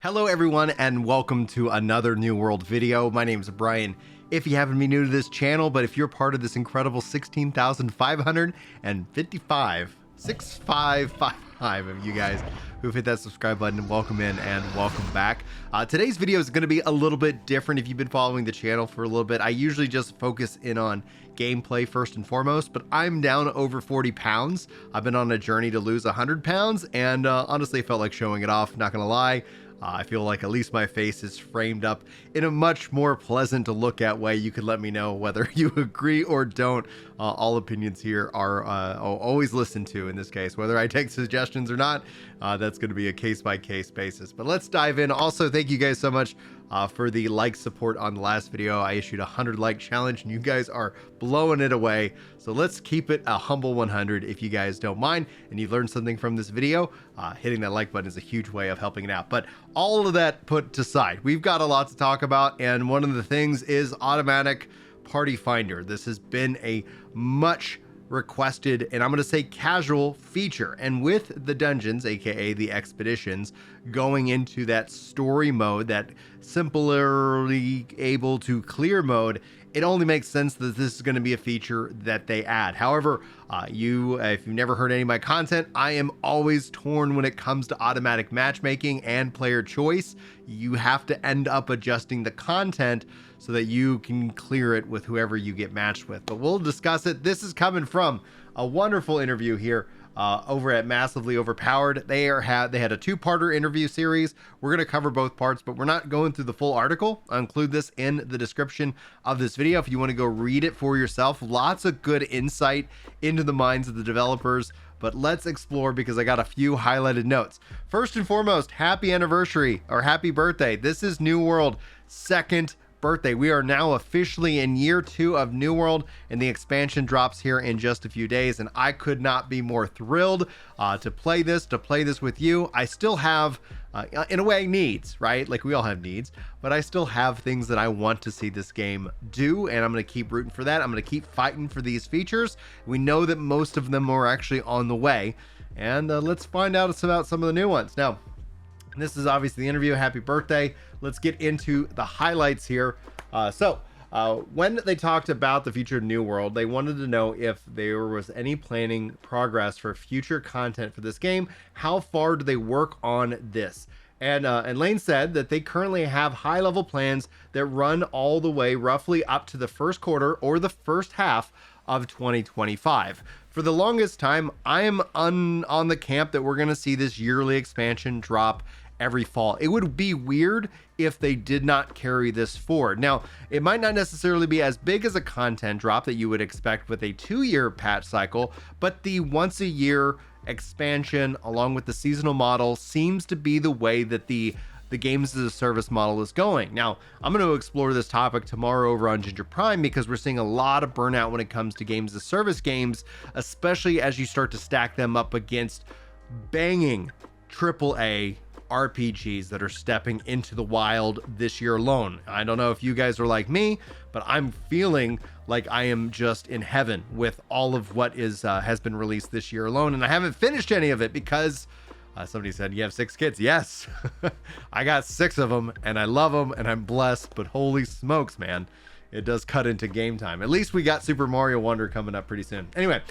Hello everyone and welcome to another New World video. My name is Brian. If you haven't been new to this channel, but if you're part of this incredible 655 of you guys who've hit that subscribe button, welcome in and welcome back. Today's video is going to be a little bit different. If you've been following the channel for a little bit, I usually just focus in on gameplay first and foremost, but I'm down over 40 pounds. I've been on a journey to lose 100 pounds and honestly felt like showing it off, not gonna lie. I feel like at least my face is framed up in a much more pleasant to look at way. You could let me know whether you agree or don't. All opinions here are always listened to in this case, whether I take suggestions or not. That's going to be a case-by-case basis. But let's dive in. Also, thank you guys so much for the like support on the last video. I issued a 100 like challenge and you guys are blowing it away. So let's keep it a humble 100 if you guys don't mind and you've learned something from this video. Hitting that like button is a huge way of helping it out. But all of that put aside, we've got a lot to talk about, and one of the things is automatic party finder. This has been a much requested, and I'm going to say casual feature, and with the dungeons, aka the expeditions, going into that story mode, that simply able to clear mode, it only makes sense that this is going to be a feature that they add. However, if you've never heard any of my content, I am always torn when it comes to automatic matchmaking and player choice. You have to end up adjusting the content so that you can clear it with whoever you get matched with. But we'll discuss it. This is coming from a wonderful interview here over at Massively Overpowered. They had a two-parter interview series. We're going to cover both parts, but we're not going through the full article. I'll include this in the description of this video if you want to go read it for yourself. Lots of good insight into the minds of the developers, but let's explore because I got a few highlighted notes. First and foremost, happy anniversary or happy birthday. This is New World 2nd birthday. We are now officially in year 2 of New World, and the expansion drops here in just a few days, and I could not be more thrilled to play this with you. I still have in a way needs, right? Like we all have needs, but I still have things that I want to see this game do, and I'm going to keep rooting for that. I'm going to keep fighting for these features. We know that most of them are actually on the way, and let's find out about some of the new ones. Now, this is obviously the interview. Happy birthday. Let's get into the highlights here. When they talked about the future of New World, they wanted to know if there was any planning progress for future content for this game. How far do they work on this? And Lane said that they currently have high-level plans that run all the way roughly up to the first quarter or the first half of 2025. For the longest time, I am on the camp that we're going to see this yearly expansion drop every fall. It would be weird if they did not carry this forward. Now, it might not necessarily be as big as a content drop that you would expect with a 2-year patch cycle, but the once a year expansion along with the seasonal model seems to be the way that the games as a service model is going. Now, I'm going to explore this topic tomorrow over on Ginger Prime because we're seeing a lot of burnout when it comes to games as a service games, especially as you start to stack them up against banging AAA RPGs that are stepping into the wild this year alone. I don't know if you guys are like me, but I'm feeling like I am just in heaven with all of what has been released this year alone, and I haven't finished any of it because somebody said, you have 6 kids. Yes, I got 6 of them, and I love them, and I'm blessed, but holy smokes, man, it does cut into game time. At least we got Super Mario Wonder coming up pretty soon. Anyway,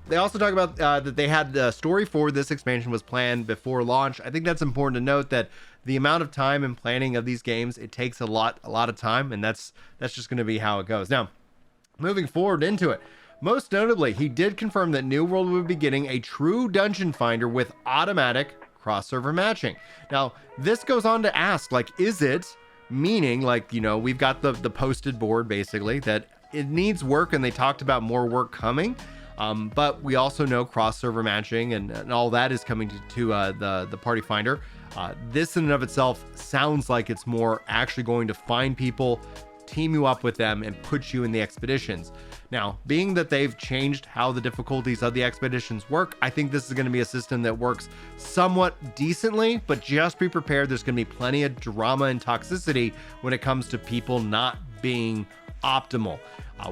they also talk about that they had the story for this expansion was planned before launch. I think that's important to note that the amount of time and planning of these games, it takes a lot of time, and that's just going to be how it goes. Now, moving forward into it, most notably, he did confirm that New World would be getting a true dungeon finder with automatic cross-server matching. Now, this goes on to ask, like, is it meaning, like, you know, we've got the posted board basically that it needs work, and they talked about more work coming. But we also know cross-server matching and all that is coming to the Party Finder. This in and of itself sounds like it's more actually going to find people, team you up with them, and put you in the expeditions. Now, being that they've changed how the difficulties of the expeditions work, I think this is going to be a system that works somewhat decently, but just be prepared. There's going to be plenty of drama and toxicity when it comes to people not being optimal.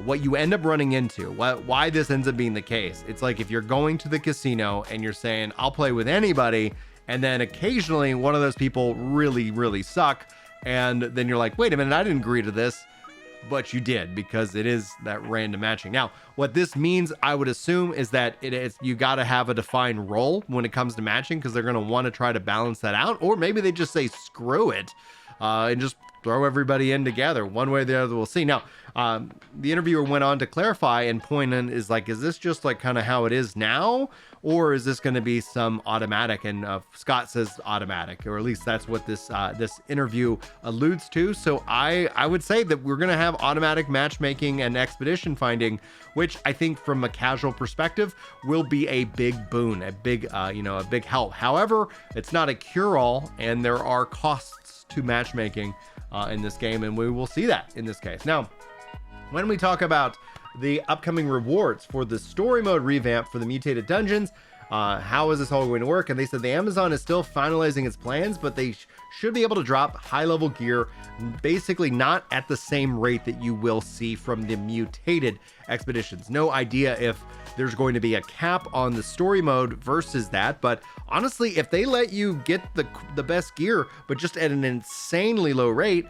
What you end up running into, why this ends up being the case, it's like if you're going to the casino and you're saying, I'll play with anybody, and then occasionally one of those people really suck, and then you're like, wait a minute, I didn't agree to this. But you did, because it is that random matching. Now, what this means, I would assume, is that you got to have a defined role when it comes to matching, because they're going to want to try to balance that out. Or maybe they just say screw it and just throw everybody in together. One way or the other, we'll see. Now, the interviewer went on to clarify and point in, is this just like kind of how it is now, or is this going to be some automatic? And Scott says automatic, or at least that's what this interview alludes to. So I would say that we're going to have automatic matchmaking and expedition finding, which I think from a casual perspective will be a big boon, a big help. However, it's not a cure-all, and there are costs to matchmaking in this game, and we will see that in this case. Now, when we talk about the upcoming rewards for the story mode revamp for the mutated dungeons, how is this all going to work? And they said the Amazon is still finalizing its plans, but they should be able to drop high-level gear, basically not at the same rate that you will see from the mutated expeditions. No idea if there's going to be a cap on the story mode versus that, but honestly, if they let you get the best gear, but just at an insanely low rate,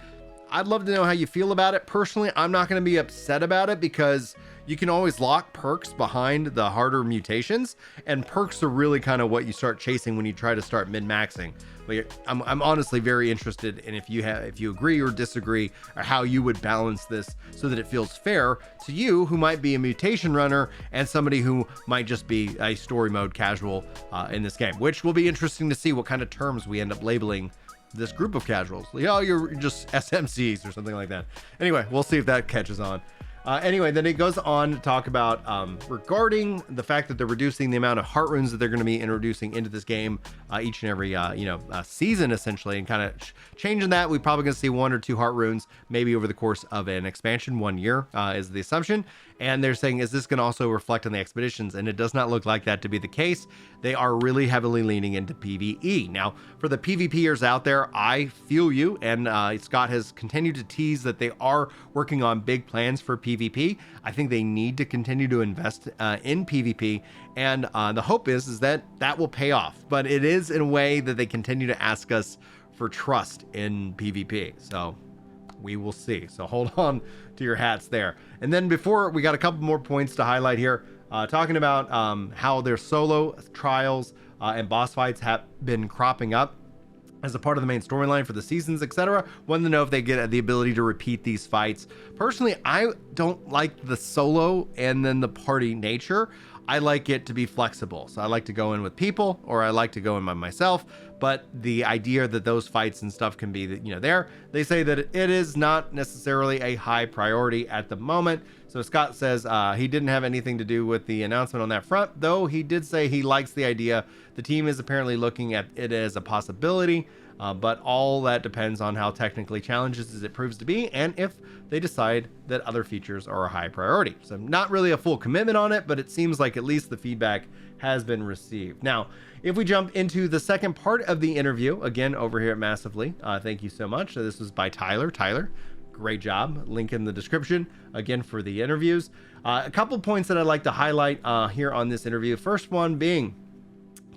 I'd love to know how you feel about it. Personally, I'm not going to be upset about it, because you can always lock perks behind the harder mutations, and perks are really kind of what you start chasing when you try to start min-maxing. But I'm honestly very interested in if you agree or disagree, or how you would balance this so that it feels fair to you, who might be a mutation runner, and somebody who might just be a story mode casual in this game, which will be interesting to see what kind of terms we end up labeling this group of casuals. Oh, you're just SMCs or something like that. Anyway, we'll see if that catches on. Anyway, then it goes on to talk about regarding the fact that they're reducing the amount of heart runes that they're going to be introducing into this game each and every season, essentially, and kind of changing that. We're probably going to see 1 or 2 heart runes maybe over the course of an expansion, 1 year is the assumption. And they're saying, is this going to also reflect on the expeditions? And it does not look like that to be the case. They are really heavily leaning into PvE. Now, for the PvPers out there, I feel you. And Scott has continued to tease that they are working on big plans for PvP. I think they need to continue to invest in PvP. And the hope is that will pay off. But it is in a way that they continue to ask us for trust in PvP. So we will see. So hold on to your hats there. And then before, we got a couple more points to highlight here, talking about how their solo trials and boss fights have been cropping up as a part of the main storyline for the seasons, etc. Wanted to know if they get the ability to repeat these fights. Personally, I don't like the solo and then the party nature. I like it to be flexible. So I like to go in with people, or I like to go in by myself. But the idea that those fights and stuff can be, there, they say that it is not necessarily a high priority at the moment. So Scott says he didn't have anything to do with the announcement on that front, though he did say he likes the idea. The team is apparently looking at it as a possibility, but all that depends on how technically challenging it proves to be, and if they decide that other features are a high priority. So not really a full commitment on it, but it seems like at least the feedback has been received. Now, if we jump into the second part of the interview, again, over here at Massively, thank you so much. So this was by Tyler. Tyler, great job. Link in the description, again, for the interviews. A couple points that I'd like to highlight here on this interview. First one being,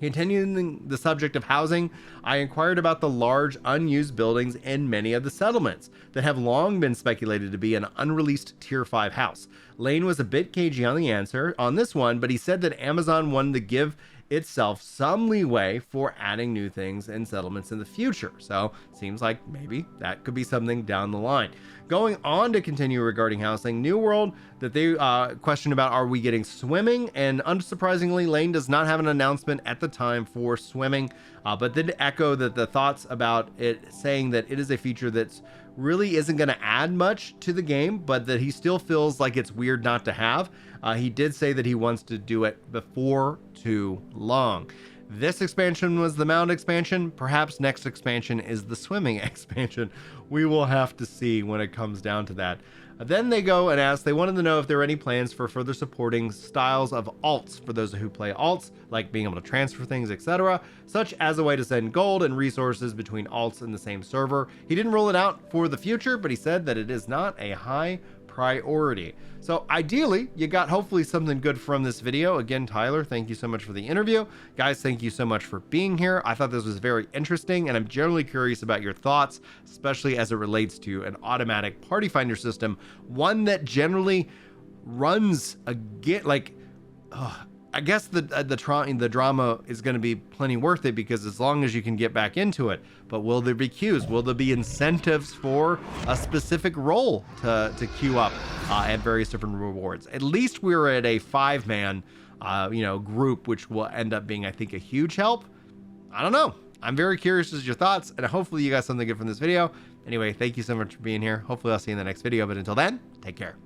continuing the subject of housing, I inquired about the large unused buildings in many of the settlements that have long been speculated to be an unreleased Tier 5 house. Lane was a bit cagey on the answer on this one, but he said that Amazon wanted to give itself some leeway for adding new things and settlements in the future. So seems like maybe that could be something down the line. Going on to continue regarding housing, New World, that they questioned about, are we getting swimming? And unsurprisingly, Lane does not have an announcement at the time for swimming, but did echo that the thoughts about it, saying that it is a feature that's really isn't going to add much to the game, but that he still feels like it's weird not to have. He did say that he wants to do it before too long. This expansion was the mound expansion. Perhaps next expansion is the swimming expansion. We will have to see when it comes down to that. Then they go and ask, they wanted to know if there are any plans for further supporting styles of alts for those who play alts, like being able to transfer things, etc., such as a way to send gold and resources between alts in the same server. He didn't rule it out for the future, but he said that it is not a high priority. So ideally, you got hopefully something good from this video. Again, Tyler, thank you so much for the interview. Guys, thank you so much for being here. I thought this was very interesting, and I'm generally curious about your thoughts, especially as it relates to an automatic party finder system, one that generally runs again, like, I guess the drama is going to be plenty worth it, because as long as you can get back into it. But will there be queues? Will there be incentives for a specific role to queue up at various different rewards? At least we're at a 5-man, group, which will end up being, I think, a huge help. I don't know. I'm very curious as your thoughts, and hopefully you got something good from this video. Anyway, thank you so much for being here. Hopefully I'll see you in the next video, but until then, take care.